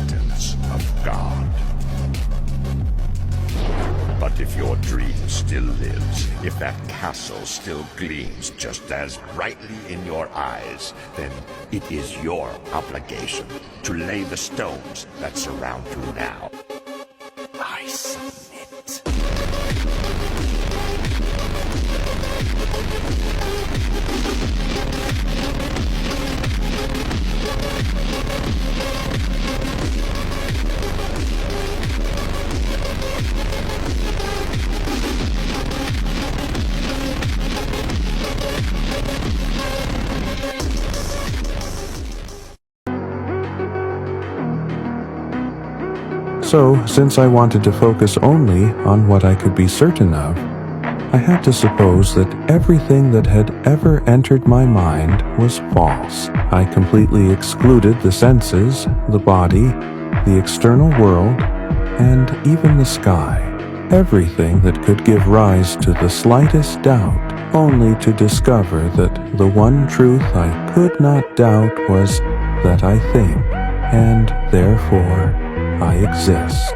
sentence of God. But if your dream still lives, if that castle still gleams just as brightly in your eyes, then it is your obligation to lay the stones that surround you now. I submit. So, since I wanted to focus only on what I could be certain of, I had to suppose that everything that had ever entered my mind was false. I completely excluded the senses, the body, the external world, and even the sky. Everything that could give rise to the slightest doubt, only to discover that the one truth I could not doubt was that I think, and therefore I exist.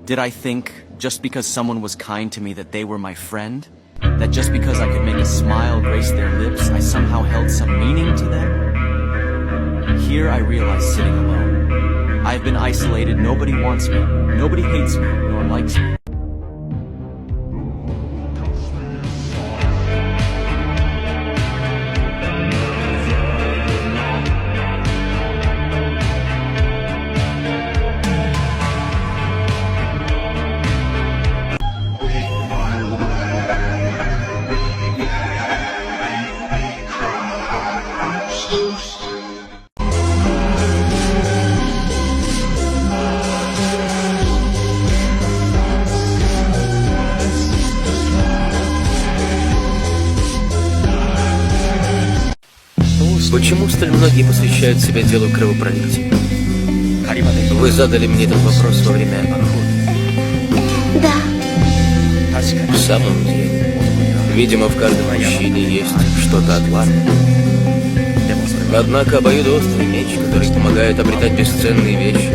Did I think, just because someone was kind to me, that they were my friend? That just because I could make a smile grace their lips, I somehow held some meaning to them? Here I realize sitting alone. I've been isolated, nobody wants me, nobody hates me, nor likes me. Почему столь многие посвящают себя делу кровопролития? Вы задали мне этот вопрос во время охоты. Да. В самом деле, видимо, в каждом мужчине есть что-то отважное. Однако обоюдоострый меч, который помогает обретать бесценные вещи,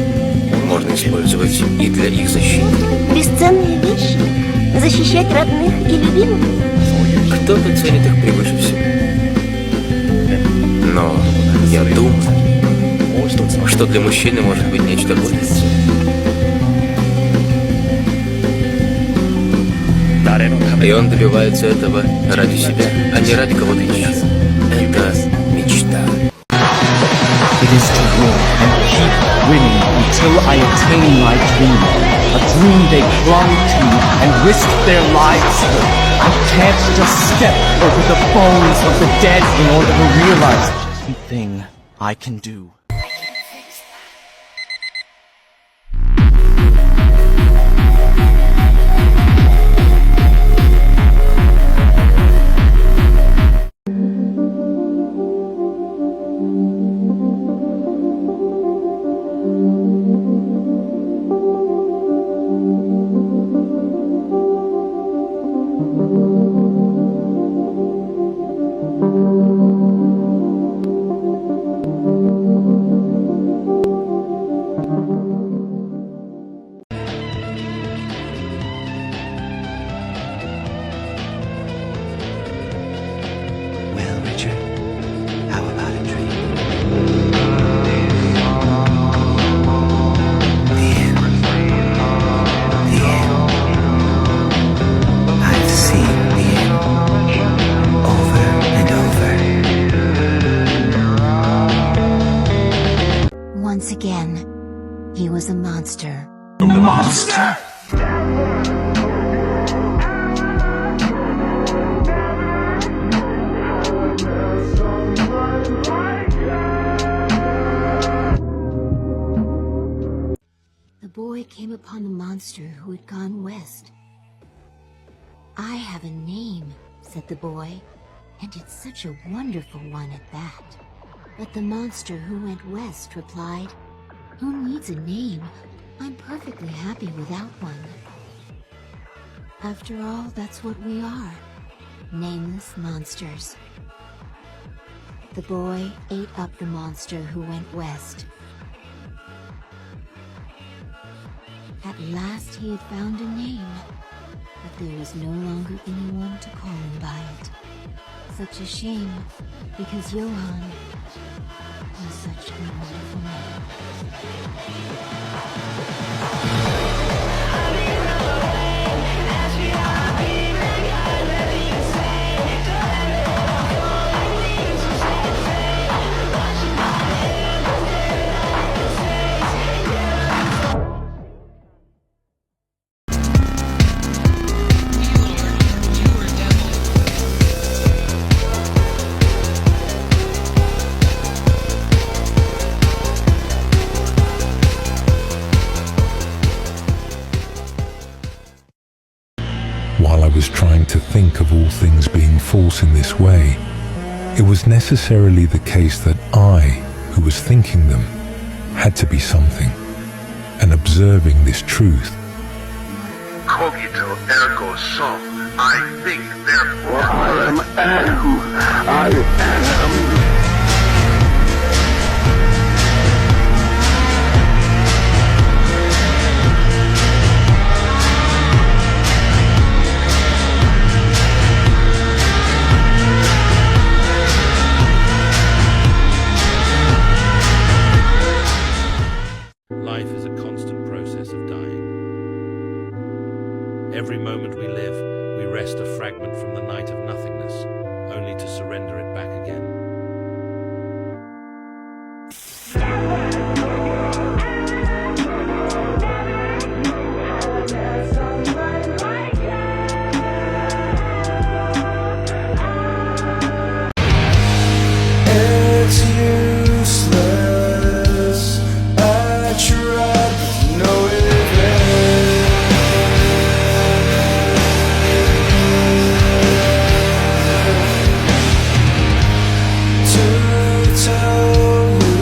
можно использовать и для их защиты. Бесценные вещи? Защищать родных и любимых? Кто-то ценит их превыше всего. Но я думаю, что для мужчины может быть нечто более ценное. И он добивается этого ради себя, а не ради кого-то еще. Это мечта. It is to win and keep winning until I attain my dream. A dream they clung to and risked their lives for. I can't just step over the bones of the dead in order to realize Thing I can do. Once again, he was a monster. a monster. The boy came upon the monster who had gone west. "I have a name," said the boy, "and it's such a wonderful one at that." But the monster who went west replied, "Who needs a name I'm perfectly happy without one. After all, that's what we are. Nameless monsters. The boy ate up the monster who went west. At last he had found a name, but there was no longer anyone to call him by it. Such a shame, because Johann was such a wonderful name. While I was trying to think of all things being false in this way, it was necessarily the case that I, who was thinking them, had to be something, and observing this truth. Cogito ergo sum. I think, therefore I am. Life is a constant process of dying. Every moment we live, we wrest a fragment from the night of nothingness, only to surrender it back again. It's useless. I tried with no event. To tell you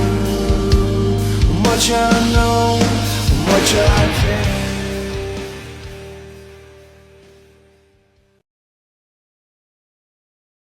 how much I know, how much I